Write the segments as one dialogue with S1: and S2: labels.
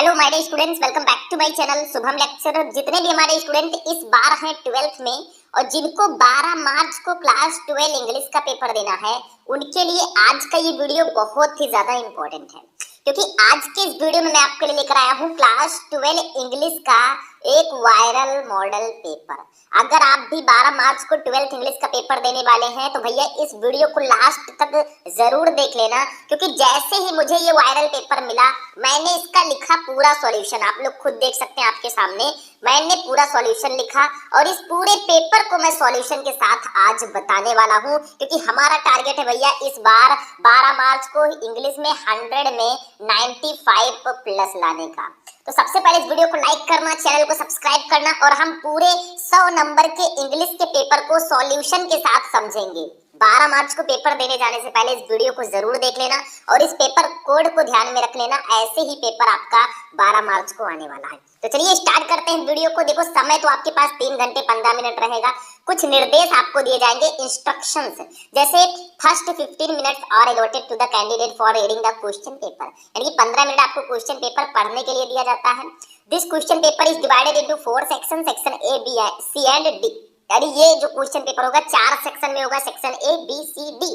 S1: Hello my dear students, welcome back to my channel Shubham lecture. जितने भी हमारे student इस बार हैं 12th में और जिनको 12 मार्च को क्लास 12 इंग्लिश का पेपर देना है, उनके लिए आज का ये वीडियो बहुत ही ज्यादा इंपॉर्टेंट है, क्योंकि आज के इस वीडियो में मैं आपके लिए लेकर आया हूँ क्लास 12 इंग्लिश का एक वायरल मॉडल पेपर। अगर आप भी 12 मार्च को 12th इंग्लिश का पेपर देने वाले हैं तो भैया इस वीडियो को लास्ट तक जरूर देख लेना, क्योंकि जैसे ही मुझे ये वायरल पेपर मिला मैंने इसका लिखा पूरा सॉल्यूशन। आप लोग खुद देख सकते हैं आपके सामने, मैंने पूरा सॉल्यूशन लिखा और इस पूरे पेपर को मैं सॉल्यूशन के साथ आज बताने वाला हूँ, क्योंकि हमारा टारगेट है भैया इस बार 12 मार्च को इंग्लिश में 100 में 95 प्लस लाने का। तो सबसे पहले इस वीडियो को लाइक करना, चैनल को सब्सक्राइब करना और हम पूरे 100 नंबर के इंग्लिश के पेपर को सॉल्यूशन के साथ समझेंगे। 12 मार्च को पेपर देने जाने से पहले इस वीडियो को जरूर देख लेना और इस पेपर कोड को ध्यान में रख लेना, ऐसे ही पेपर आपका 12 मार्च को आने वाला है। तो चलिए स्टार्ट करते हैं वीडियो को। देखो समय तो आपके पास 3 घंटे 15 मिनट रहेगा। कुछ निर्देश आपको दिए जाएंगे, इंस्ट्रक्शंस, जैसे first 15 minutes are allotted to the candidate for reading the question paper, यानी कि 15 मिनट आपको क्वेश्चन पेपर पढ़ने के लिए दिया जाता है। This question paper is divided into 4 section, section A B C and D, यानी ये जो क्वेश्चन पेपर होगा 4 सेक्शन में होगा, section A B C D.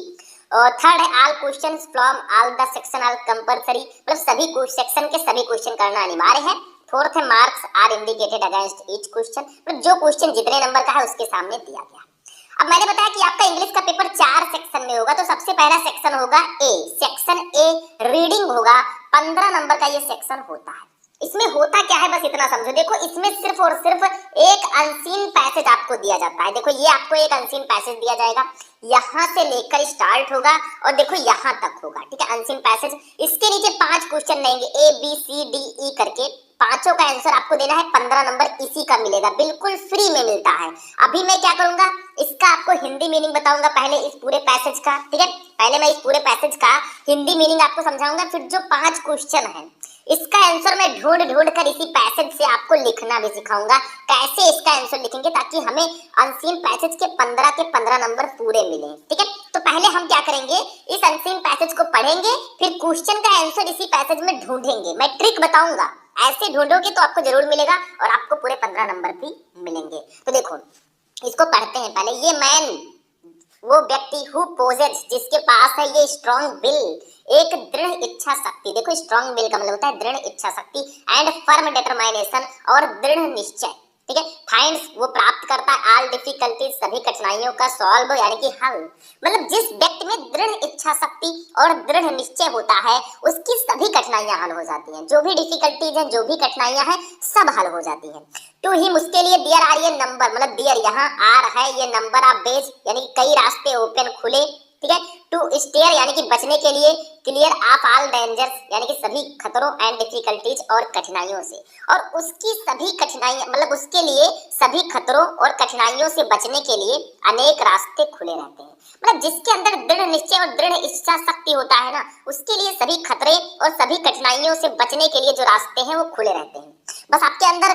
S1: और थर्ड है all questions from all the section are compulsory, मतलब सभी सेक्शन के सभी क्वेश्चन करना अनिवार्य है। फोर्थ है marks are indicated against each question, मतलब जो क्वेश्चन जितने नंबर का है उसके सामने दिया गया। अब मैंने बताया कि आपका इंग्लिश का पेपर 4 सेक्शन में होगा, तो सबसे पहला सेक्शन होगा ए, सेक्शन ए रीडिंग होगा। 15 नंबर का ये सेक्शन होता है। इसमें होता क्या है बस इतना समझो। देखो इसमें सिर्फ और सिर्फ एक अनसीन पैसेज आपको दिया जाता है। देखो ये आपको एक अनसीन पैसेज दिया जाएगा, यहाँ से लेकर स्टार्ट होगा और देखो यहाँ तक होगा, ठीक है, अनसीन पैसेज। इसके नीचे 5 क्वेश्चन रहेंगे ए बी सी डी ई करके, पांचों का आंसर आपको देना है। 15 नंबर इसी का मिलेगा, बिल्कुल फ्री में मिलता है। अभी मैं क्या करूंगा, इसका आपको हिंदी मीनिंग बताऊंगा पहले इस पूरे पैसेज का, ठीक है। पहले मैं इस पूरे पैसेज का हिंदी मीनिंग आपको समझाऊंगा, फिर जो 5 क्वेश्चन है इसका आंसर मैं ढूंढ ढूंढ कर इसी पैसेज से आपको लिखना भी सिखाऊंगा, कैसे इसका आंसर लिखेंगे ताकि हमें अनसीन पैसेज के 15 नंबर पूरे मिले, ठीक है। तो पहले हम क्या करेंगे, इस अनसीन पैसेज को पढ़ेंगे, फिर क्वेश्चन का आंसर इसी पैसेज में ढूंढेंगे। मैं ट्रिक बताऊंगा, ऐसे ढूंढोगे तो आपको जरूर मिलेगा और आपको पूरे 15 नंबर भी मिलेंगे। तो देखो इसको पढ़ते हैं पहले। ये मैन, वो व्यक्ति हु पोजेस, जिसके पास है ये स्ट्रॉन्ग विल, एक दृढ़ इच्छा शक्ति। देखो स्ट्रॉन्ग विल का मतलब होता है दृढ़ इच्छा शक्ति, एंड फर्म डिटरमाइनेशन, और दृढ़ निश्चय, ठीक है। फाइंड्स, वो प्राप्त करता है ऑल डिफिकल्टीज, सभी कठिनाइयों का सॉल्व यानी कि हल, मतलब जिस व्यक्ति में दृढ़ इच्छा शक्ति और दृढ़ निश्चय होता है उसकी सभी कठिनाइयां हल हो जाती हैं। जो भी डिफिकल्टीज हैं, जो भी कठिनाइयां हैं, सब हल हो जाती हैं। टू हिम, उसके लिए डियर आर, ये नंबर, मतलब डियर यहाँ आर है, ये नंबर ऑफ वेज, यानी कि कई रास्ते ओपन खुले, ठीक है। टू स्टेयर यानी कि बचने के लिए, क्लियर ऑफ ऑल डेंजर्स यानी कि सभी खतरों, एंड डिफिकल्टीज और कठिनाइयों से, और उसकी सभी कठिनाइयां, मतलब उसके लिए सभी खतरों और कठिनाइयों से बचने के लिए अनेक रास्ते खुले रहते हैं। मतलब जिसके अंदर दृढ़ निश्चय और दृढ़ इच्छा शक्ति होता है ना, उसके लिए सभी खतरे और सभी कठिनाइयों से बचने के लिए जो रास्ते हैं वो खुले रहते हैं। बस आपके अंदर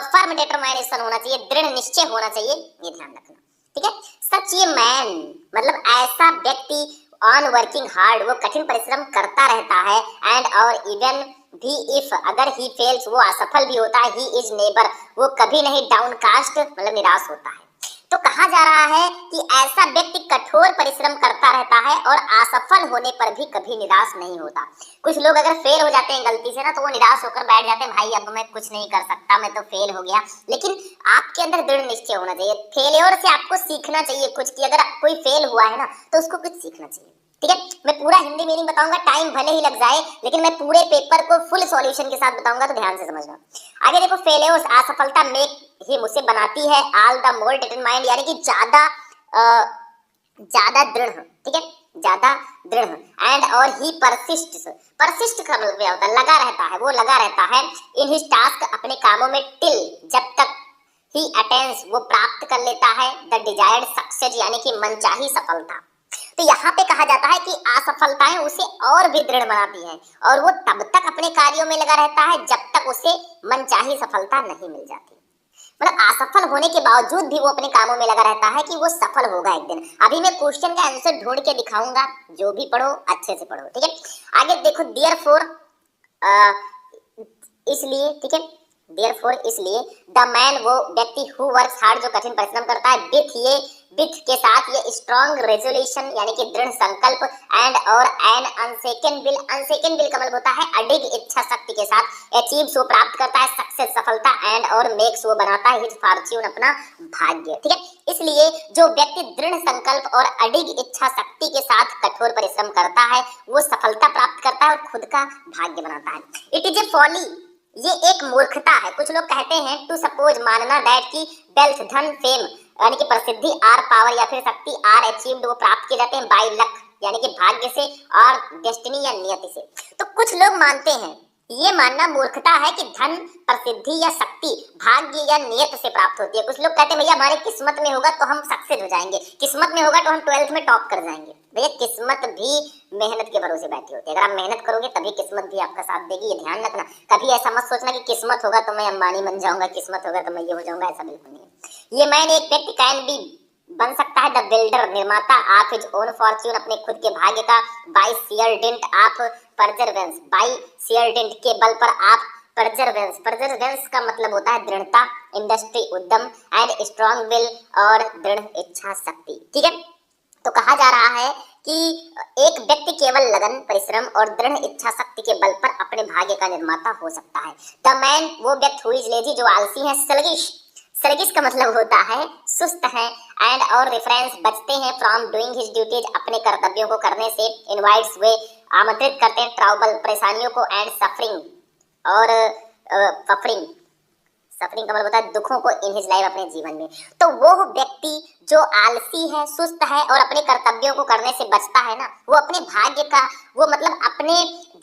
S1: फर्म डिटरमाइनेशन होना चाहिए, दृढ़ निश्चय होना चाहिए, ये ध्यान रखना, ठीक है। सच ये मैन, मतलब ऐसा व्यक्ति, ऑन वर्किंग हार्ड, वो कठिन परिश्रम करता रहता है, एंड और इवन भी इफ, अगर ही फेल्स, वो असफल भी होता है, ही इज नेबर, वो कभी नहीं डाउनकास्ट, मतलब निराश होता है। तो कहा जा रहा है कि ऐसा व्यक्ति कठोर परिश्रम करता रहता है और असफल होने पर भी कभी निराश नहीं होता। कुछ लोग अगर फेल हो जाते हैं गलती से ना, तो वो निराश होकर बैठ जाते हैं, भाई अब मैं कुछ नहीं कर सकता, मैं तो फेल हो गया। लेकिन आपके अंदर दृढ़ निश्चय होना चाहिए। फेलियर से आपको सीखना चाहिए कुछ, कि अगर कोई फेल हुआ है ना तो उसको कुछ सीखना चाहिए, ठीक है। मैं पूरा हिंदी मीनिंग बताऊंगा, टाइम भले ही लग जाए, लेकिन मैं पूरे पेपर को फुल सॉल्यूशन के साथ बताऊंगा, तो ध्यान से समझना। आगे देखो, फेलियर्स, असफलता, मेक हिम, उसे बनाती है, ऑल द मोर डिटरमाइंड, यानी कि ज्यादा दृढ़, ठीक है, ज्यादा दृढ़, एंड और ही परसिस्ट, परसिस्ट का मतलब क्या होता है, लगा रहता है, वो लगा रहता है, इन हिज टास्क, अपने कामों में, टिल, जब तक, ही अटेन्स, वो प्राप्त कर लेता है, द डिजायर्ड सक्सेस, यानी कि मनचाही सफलता। तो यहाँ पे कहा जाता है कि असफलताएं उसे और भी दृढ़ बनाती हैं और वो तब तक अपने कार्यों में लगा रहता है जब तक उसे मनचाही सफलता नहीं मिल जाती। मतलब असफल होने के बावजूद भी वो अपने कामों में लगा रहता है कि वो सफल होगा एक दिन। अभी मैं क्वेश्चन का आंसर ढूंढ के दिखाऊंगा, जो भी पढ़ो अच्छे से पढ़ो, ठीक है। आगे देखो, देयरफॉर इसलिए, ठीक है, देयरफॉर इसलिए द मैन वो व्यक्ति हु वर्क्स हार्ड जो कठिन परिश्रम करता है विथ के साथ ये स्ट्रॉन्ग रेजोल्यूशन यानी कि दृढ़ संकल्प एंड और एन अनसेकन विल का मतलब होता है अडिग इच्छा शक्ति के साथ अचीव्स वो प्राप्त करता है सक्सेस सफलता एंड और मेक्स वो बनाता है हिज फॉर्च्यून अपना भाग्य, ठीक है। इसलिए जो व्यक्ति दृढ़ संकल्प और अडिग इच्छा शक्ति के साथ कठोर परिश्रम करता है वो सफलता प्राप्त करता है और खुद का भाग्य बनाता है। इट इज ए फॉली, ये एक मूर्खता है। कुछ लोग कहते हैं टू सपोज मानना दैट की वेल्थ धन फेम यानी कि प्रसिद्धि आर पावर या फिर शक्ति आर अचीव्ड वो प्राप्त किए जाते हैं बाय लक यानी कि भाग्य से और डेस्टिनी या नियति से। तो कुछ लोग मानते हैं, ये मानना मूर्खता है कि धन प्रसिद्धि या शक्ति भाग्य या नियत से प्राप्त होती है। कुछ लोग कहते हैं भैया हमारी किस्मत में होगा तो हम सक्सेस हो जाएंगे, किस्मत में होगा तो हम 12th में टॉप कर जाएंगे। भैया किस्मत भी मेहनत के भरोसे बैठी होती है। अगर आप मेहनत करोगे तभी किस्मत भी आपका साथ देगी, ये ध्यान रखना। कभी ऐसा मत सोचना कि किस्मत होगा तो मैं अंबानी बन जाऊंगा, किस्मत होगा तो मैं ये हो जाऊंगा, ऐसा बिल्कुल नहीं है। ये मैंने एक व्यक्ति कैन बी बन सकता है द बिल्डर निर्माता आप हिज ओन फॉर्च्यून अपने खुद के भाग्य का बाय शेयर डिंट आप परजर्वेंस बाय शेयर डिंट के बल पर आप परजर्वेंस का मतलब होता है दृढ़ता इंडस्ट्री उद्यम एंड स्ट्रॉन्ग विल और दृढ़ इच्छा शक्ति, ठीक है। तो कहा जा रहा है कि एक व्यक्ति केवल लगन परिश्रम और दृढ़ इच्छा शक्ति के बल पर अपने भाग्य का निर्माता हो सकता है। द मैन वो व्यक्ति हु इज लेजी जो आलसी है, स्लगिश का मतलब होता है सुस्त है एंड और रेफरेंस बचते हैं फ्रॉम डूइंग हिज ड्यूटीज अपने कर्तव्यों को करने से, इनवाइट्स वे आमंत्रित करते हैं ट्रबल परेशानियों को एंड सफरिंग और सफरिंग का मतलब होता है दुखों को इन हिज लाइफ अपने जीवन में। तो वो व्यक्ति जो आलसी है सुस्त है और अपने कर्तव्यों को करने से बचता है ना, वो अपने भाग्य का वो मतलब अपने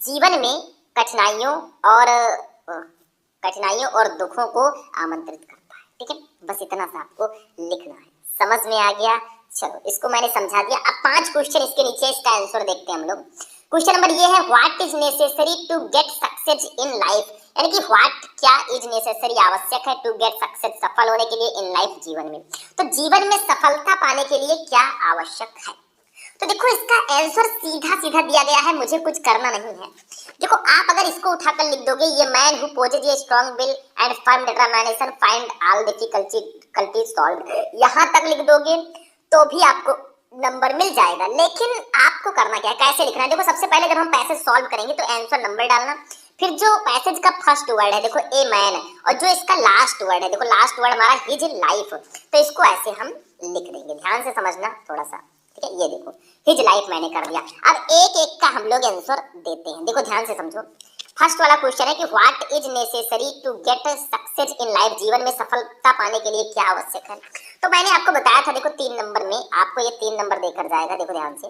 S1: जीवन में कठिनाइयों और दुखों को आमंत्रित करता है, ठीक है। बस इतना सा आपको लिखना है। समझ में आ गया? चलो इसको मैंने समझा दिया। अब 5 क्वेश्चन इसके नीचे इसका आंसर देखते हैं हम लोग। क्वेश्चन नंबर ये है what is necessary to get success in life, यानी कि व्हाट क्या इज नेसेसरी आवश्यक है टू गेट सक्सेस सफल होने के लिए इन लाइफ जीवन में। तो जीवन में सफलता पाने के लिए क्या आवश्यक है? तो देखो इसका आंसर सीधा दिया गया है, मुझे कुछ करना नहीं है। देखो आप अगर इसको उठाकर लिख दोगे ये man who poses a strong will and firm determination find all difficulties solved, यहाँ तक लिख दोगे तो भी आपको नंबर मिल जाएगा। लेकिन आपको करना क्या है, कैसे लिखना है? देखो सबसे पहले जब हम पैसेज सॉल्व करेंगे तो आंसर नंबर डालना, फिर जो पैसेज का फर्स्ट वर्ड है देखो ए मैन और जो इसका लास्ट वर्ड है देखो लास्ट वर्ड हमारा हिज लाइफ, तो इसको ऐसे हम लिख देंगे। ध्यान से समझना थोड़ा सा, ठीक है। ये देखो हिज लाइफ मैंने कर दिया। अब एक एक का हम लोग आंसर देते हैं। देखो ध्यान से समझो। फर्स्ट वाला क्वेश्चन है कि what is necessary to get success in life, जीवन में सफलता पाने के लिए क्या आवश्यक है? तो मैंने आपको बताया था देखो 3 नंबर में आपको ये 3 नंबर देकर जाएगा। देखो ध्यान से,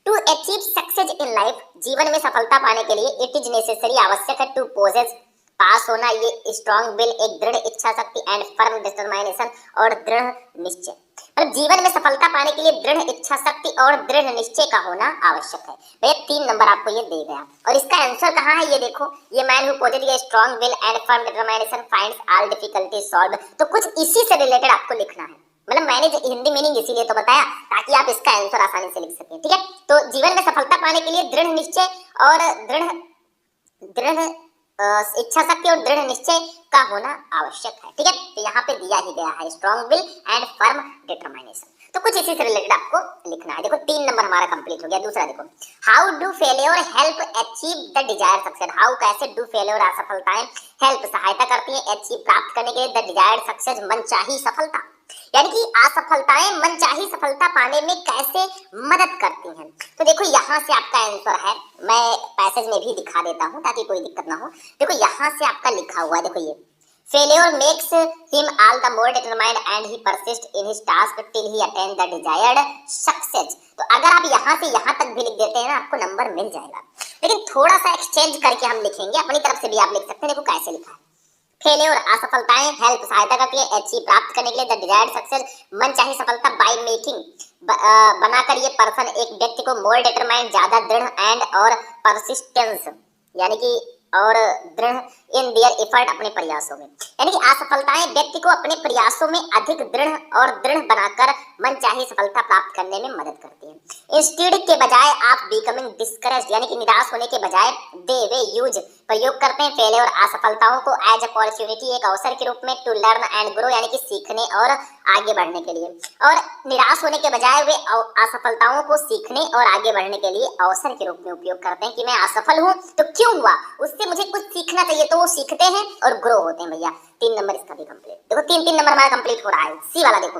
S1: to achieve success in life, जीवन में सफलता पाने के लिए इट इज नेसेसरी आवश्यक है टू पोजेस पास होना ये स्ट्रॉन्ग विल एक दृढ़ इच्छा शक्ति एंड फर्म डिटरमिनेशन और दृढ़ निश्चय। मतलब जीवन में सफलता पाने के लिए दृढ़ इच्छा शक्ति और दृढ़ निश्चय का होना आवश्यक है। भैया 3 नंबर आपको ये दे गया और इसका आंसर कहाँ है? ये देखो ये man who poses a strong will and firm determination finds all difficulties solved. तो कुछ इसी से रिलेटेड आपको लिखना है। मतलब मैंने जो हिंदी मीनिंग इसीलिए तो बताया ताकि आप इसका आंसर आसानी से लिख सकें, ठीक है। तो जीवन में सफलता पाने के लिए दृढ़ निश्चय और दृढ़ इच्छा शक्ति और दृढ़ निश्चय का होना आवश्यक है, ठीक है। तो यहाँ पे दिया ही गया है strong will and firm determination. तो कुछ इसी से रिलेटेड आपको लिखना है। देखो 3 नंबर हमारा कंप्लीट हो गया। दूसरा देखो how do failure help achieve the desired success, how कैसे डू फेलियर असफलताएं हेल्प सहायता करती है अचीव प्राप्त करने के लिए द डिजायर्ड सक्सेस मनचाही सफलता, यानी कि असफलताएं मनचाही सफलता पाने में कैसे मदद करती हैं। तो देखो यहाँ से आपका आंसर है, मैं पैसेज में भी दिखा देता हूँ ताकि कोई दिक्कत ना हो। देखो यहाँ से आपका लिखा हुआ है, देखो ये failure makes him all the more determined and he persist in his task till he attain the desired success. तो अगर आप यहाँ से यहाँ तक भी लिख देते हैं ना आपको नंबर मिल जाएगा। लेकिन थोड़ा सा एक्सचेंज करके हम लिखेंगे, अपनी तरफ से भी आप लिख सकते हैं। देखो कैसे लिखा है, फेलियर असफलताएं हेल्प सहायता करती है अचीव प्राप्त करने के लिए द डिजायर्ड सक्सेस मनचाही सफलता बाय मेकिंग बनाकर ये पर्सन एक व्यक्ति को मोर डिटरमाइंड ज्यादा दृढ़ एंड और परसिस्टेंस यानी कि और दृढ़ इन देयर एफर्ट अपने प्रयासों में, यानी कि असफलताएं व्यक्ति को अपने प्रयासों में अधिक दृढ़ और दृढ़ बनाकर मनचाही सफलता प्राप्त करने में मदद करती है। इंस्टेड के बजाय आप बिकमिंग डिस्करेज्ड यानी कि निराश होने के बजाय दे वे यूज प्रयोग करते हैं फेलियर असफलताओं को एज अपॉर्चुनिटी, एक अवसर के रूप में, टू लर्न एंड ग्रो यानी कि सीखने और आगे बढ़ने के लिए। और निराश होने के बजाय वे असफलताओं को सीखने और आगे बढ़ने के लिए अवसर के रूप में उपयोग करते हैं कि मैं असफल हूँ तो क्यों हुआ, उससे मुझे कुछ सीखना चाहिए, तो वो सीखते हैं और ग्रो होते हैं भैया। 3 नंबर इसका भी कंप्लीट। देखो 3 नंबर हमारा कंप्लीट हो रहा है। सी वाला देखो,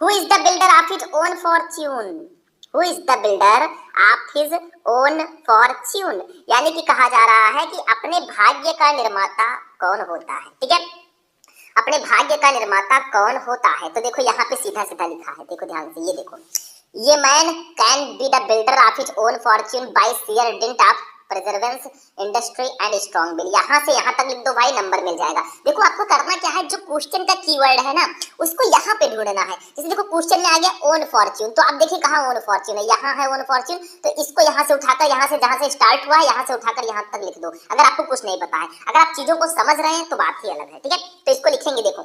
S1: who is the builder of his own Fortune, who is the builder of his own fortune, यानी कि कहा जा रहा है कि अपने भाग्य का निर्माता कौन होता है। ठीक है, अपने भाग्य का निर्माता कौन होता है। तो देखो यहाँ पे सीधा सीधा लिखा है, देखो ध्यान से, ये देखो, ये man can be the builder of his own fortune by sheer dint of perseverance, industry and strong will. यहाँ से यहाँ तक लिख दो भाई, नंबर मिल जाएगा। देखो आपको करना क्या है, जो क्वेश्चन का कीवर्ड है ना उसको यहाँ पे ढूंढना है। जैसे देखो क्वेश्चन में आ गया ओन फॉर्च्यून, तो आप देखिए कहाँ ओन फॉर्च्यून है, यहाँ है ओन फॉर्च्यून, तो इसको यहाँ से उठाकर, यहाँ से जहाँ से स्टार्ट हुआ है यहाँ से उठाकर यहाँ तक लिख दो, अगर आपको कुछ नहीं पता है। अगर आप चीजों को समझ रहे हैं तो बात ही अलग है। ठीक है, तो इसको लिखेंगे, देखो,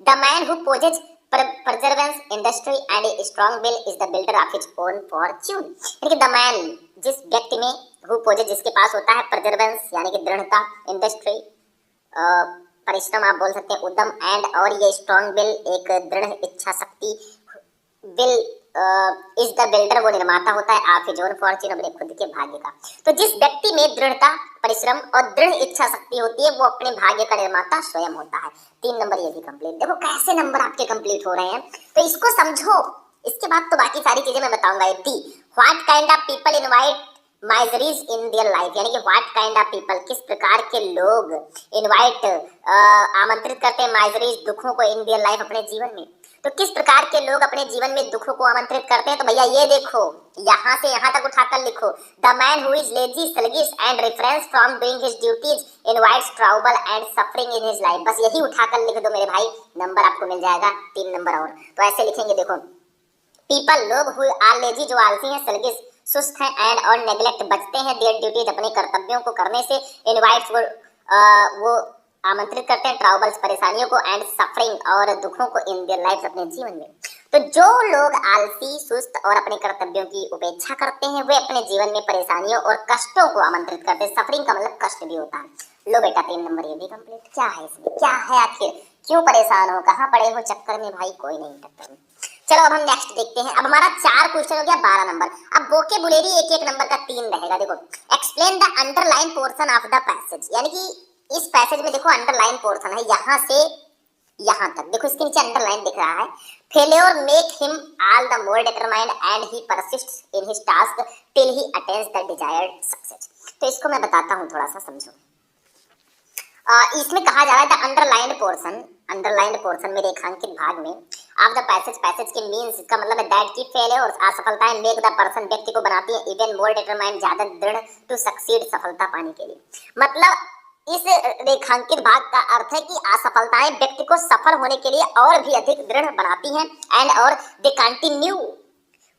S1: the man who possesses perseverance, industry and strong will is the builder of his own fortune, यानी कि द मैन, जिस व्यक्ति में, हु पोजेज जिसके पास होता है, परसेवरेंस यानी कि दृढ़ता, इंडस्ट्री परिश्रम आप बोल सकते हैं, उद्यम, एंड और ये स्ट्रॉन्ग विल एक दृढ़ इच्छा शक्ति, विल इज द बिल्डर वो निर्माता होता है ऑफ हिज ओन फॉर्च्यून अपने खुद के भाग्य का। तो जिस व्यक्ति में दृढ़ता, परिश्रम और दृढ़ इच्छा शक्ति होती है वो अपने भाग्य का निर्माता स्वयं होता है। 3 नंबर ये भी कंप्लीट। देखो कैसे नंबर आपके कंप्लीट हो रहे हैं, तो इसको समझो, इसके बाद तो बाकी सारी चीजें मैं बताऊंगा। D, what kind of people invite miseries in their life, यानी कि व्हाट काइंड ऑफ पीपल, किस प्रकार के लोग इनवाइट आमंत्रित करते हैं माइजरीज, दुखों को, इन देयर लाइफ अपने जीवन में। तो किस प्रकार के लोग अपने जीवन में दुखों को आमंत्रित करते हैं, तो भैया ये देखो, यहाँ से यहाँ तक उठाकर लिखो, the man who is lazy, sluggish and reference from doing his duties invites trouble and suffering in his life. बस यही उठाकर लिख दो मेरे भाई, नंबर आपको मिल जाएगा 3 नंबर। और तो ऐसे लिखेंगे, देखो, पीपल, लोग, हु आर लेजी, जो आलसी हैं, स्लगिश सुस्त हैं, एंड और नेग्लेक्ट, बचते हैं, देयर ड्यूटीज अपने कर्तव्यों को करने से, इनवाइट्स वो आमंत्रित करते हैं, ट्रबल्स परेशानियों को, एंड सफरिंग और दुखों को, इन देयर लाइफ अपने जीवन में। तो जो लोग आलसी, सुस्त और अपने कर्तव्यों की उपेक्षा करते हैं वे अपने जीवन में परेशानियों और कष्टों को आमंत्रित करते हैं। सफरिंग का मतलब कष्ट भी होता है। लो बेटा 3 नंबर ये भी कंप्लीट। क्या है इसमें, क्या है आखिर, क्यों परेशान हो, कहाँ पड़े हो चक्कर में, भाई कोई नहीं टक्कर में। चलो अब हम नेक्स्ट देखते हैं। अब हमारा 4 क्वेश्चन हो गया, 12 नंबर। अब वोकेबुलरी एक नंबर का 3 रहेगा। देखो, explain the underline portion of the passage, यानी कि इस पैसेज में देखो अंडरलाइन पोर्शन है यहाँ से यहाँ तक। देखो इसके नीचे अंडरलाइन दिख रहा है, failure make him all the more determined and he persists in his task till he attains the desired success. तो इसको मैं बताता हूँ, थोड़ा सा समझो। इसमें कहा जा रहा है द अंडरलाइंड पोर्शन में रेखांकित भाग में ऑफ द पैसेज के मीन्स का मतलब है दैट की फेलियर, असफलताएं, मेक द पर्सन, व्यक्ति को बनाती है, इवन मोर डिटरमाइंड, ज्यादा दृढ़, टू सक्सीड, सफलता पाने के लिए। मतलब इस रेखांकित भाग का अर्थ है कि असफलताएं व्यक्ति को सफल होने के लिए और भी अधिक दृढ़ बनाती हैं, एंड और दे कंटिन्यू,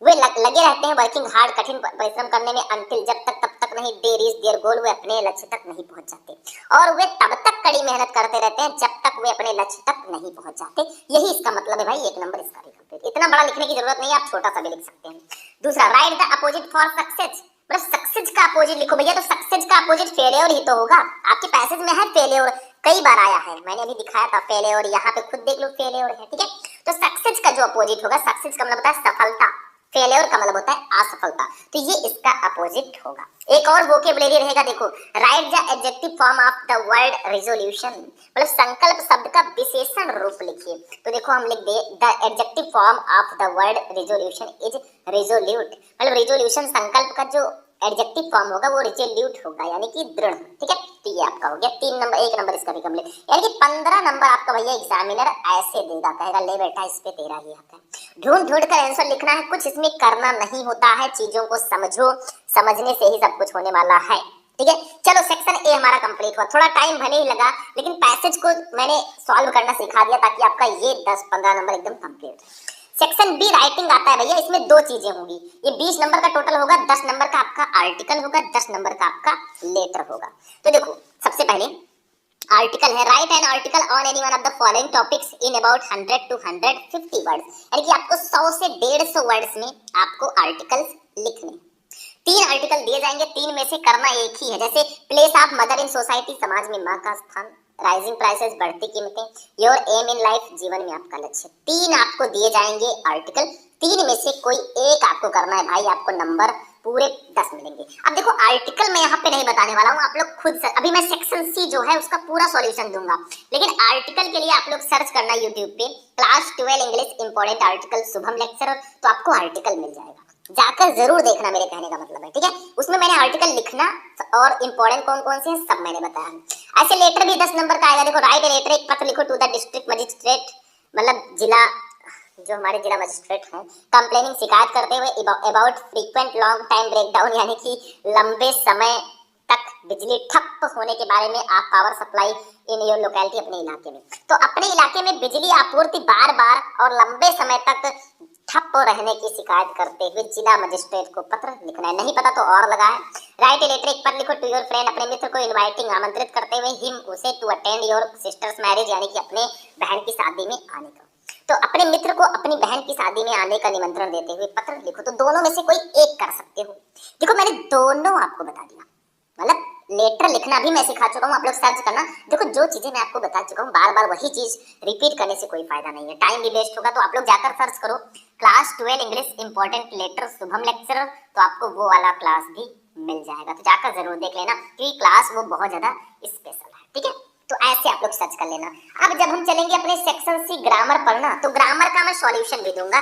S1: वे लगे रहते हैं, वर्किंग हार्ड, कठिन परिश्रम करने में, अंतिल, जब तक तब तक नहीं, दे रीच देयर गोल, वे अपने लक्ष्य तक नहीं पहुंच जाते, और वे तब तक कड़ी मेहनत करते रहते हैं जब तक वे अपने लक्ष्य तक नहीं पहुंच जाते। यही इसका मतलब है भाई, 1 नंबर इसका भी कंप्लीट। इतना बड़ा लिखने की जरूरत नहीं है, आप छोटा सा भी लिख सकते हैं। दूसरा, right the opposite for success, मतलब सक्सेस का अपोजिट लिखो भैया। तो सक्सेस का अपोजिट फेलियर ही तो होगा। आपके पैसेज में है फेलियर, कई बार आया है, मैंने अभी दिखाया था फेलियर, यहाँ पे खुद देख लो फेलियर है। ठीक है, तो सक्सेस का जो अपोजिट होगा, सक्सेस का मतलब होता है सफलता, फेलियर का मतलब होता है असफलता, तो ये इसका अपोजिट होगा। एक और वोकेबुलरी रहेगा, देखो, right the adjective form of the word resolution, मतलब संकल्प शब्द का विशेषण रूप लिखिए। तो देखो हम लिख दे the adjective form of the word resolution is resolute, मतलब रिजोल्यूशन संकल्प का जो एडजेक्टिव फॉर्म होगा वो रिजोल्यूट होगा, यानी कि दृढ़। ठीक है, तो ये आपका हो गया 3 नंबर। 1 नंबर इसका भी कंप्लीट, यानी कि 15 नंबर आपका भैया एग्जामिनर ऐसे देगा, कहेगा ले बेटा इस पे 13 ही आता है। ढूंढ ढूंढ कर आंसर लिखना है, कुछ इसमें करना नहीं होता है, चीजों को समझो, समझने से ही सब कुछ होने वाला है। ठीक है, चलो सेक्शन ए हमारा कंप्लीट हुआ। थोड़ा टाइम भले ही लगा, लेकिन पैसेज को मैंने सॉल्व करना सिखा दिया ताकि आपका ये 10-15 नंबर एकदम कंप्लीट है। सेक्शन बी राइटिंग आता है भैया, इसमें 2 चीजें होंगी। ये 20 नंबर का टोटल होगा, 10 नंबर का आपका आर्टिकल होगा, 10 नंबर का आपका लेटर होगा। तो देखो सबसे पहले आर्टिकल है, right an article on any one of the following topics in about 100 to 150 words, यानी कि आपको 100 से 150 वर्ड्स में आपको आर्टिकल्स लिखने। तीन आर्टिकल दिए जाएंगे, तीन में से करना एक ही है। जैसे place of mother in society, समाज में माँ का स्थान, राइजिंग प्राइसेस, बढ़ती कीमतें, योर एम इन लाइफ, जीवन में आपका लक्ष्य। तीन आपको दिए जाएंगे आर्टिकल, तीन में से कोई एक आपको करना है भाई, आपको नंबर पूरे 10 मिलेंगे। अब देखो आर्टिकल मैं यहाँ पे नहीं बताने वाला हूँ, आप लोग खुद अभी मैं सेक्शन सी जो है उसका पूरा सॉल्यूशन दूंगा, लेकिन आर्टिकल के लिए आप लोग सर्च करना यूट्यूब पे class 12 English important article Shubham lecturer, तो आपको आर्टिकल मिल जाएगा, जाकर जरूर देखना, मेरे कहने का मतलब है, ठीक है। उसमें मैंने आर्टिकल लिखना और इंपॉर्टेंट कौन कौन से हैं सब मैंने बताया। ऐसे लेटर भी 10 नंबर का आएगा, देखो राइट लेटर, एक पत्र लिखो टू द डिस्ट्रिक्ट मजिस्ट्रेट, मतलब जिला, जो हमारे जिला मजिस्ट्रेट हैं, कंप्लेनिंग, शिकायत करते हुए about frequent long time breakdown, यानी कि लंबे समय तक बिजली ठप होने के बारे में, आप power supply in your locality, अपने इलाके में। तो अपने इलाके में बिजली आपूर्ति बार बार और लंबे समय तक ठप रहने की शिकायत करते हुए जिला मजिस्ट्रेट को पत्र लिखना है, नहीं पता तो और लगाए। राइट लेटर, एक पत्र लिखो टू योर फ्रेंड, अपने मित्र को इनवाइटिंग, आमंत्रित करते हुए हिम, उसे, to attend your sister's marriage, यानी कि अपने बहन की शादी में आने का। तो अपने मित्र को अपनी बहन की शादी में आने का निमंत्रण देते हुए पत्र लिखो, तो दोनों में से कोई एक कर सकते हो। देखो मैंने दोनों आपको बता दिया, मतलब लेटर लिखना भी मैं सिखा चुका हूँ, आप लोग सर्च करना। देखो जो चीजें मैं आपको बता चुका हूँ, बार बार वही चीज रिपीट करने से कोई फायदा नहीं है, टाइम भी वेस्ट होगा। तो आप लोग जाकर सर्च करो class 12 English important letter Shubham lecturer, तो आपको वो वाला क्लास भी मिल जाएगा, तो जाकर जरूर देख लेना, क्योंकि क्लास वो बहुत ज्यादा स्पेशल है, ठीक है। तो ऐसे आप लोग सर्च कर लेना। अब जब हम चलेंगे अपने सेक्शन सी ग्रामर पढ़ना, तो ग्रामर का मैं सॉल्यूशन भी दूंगा।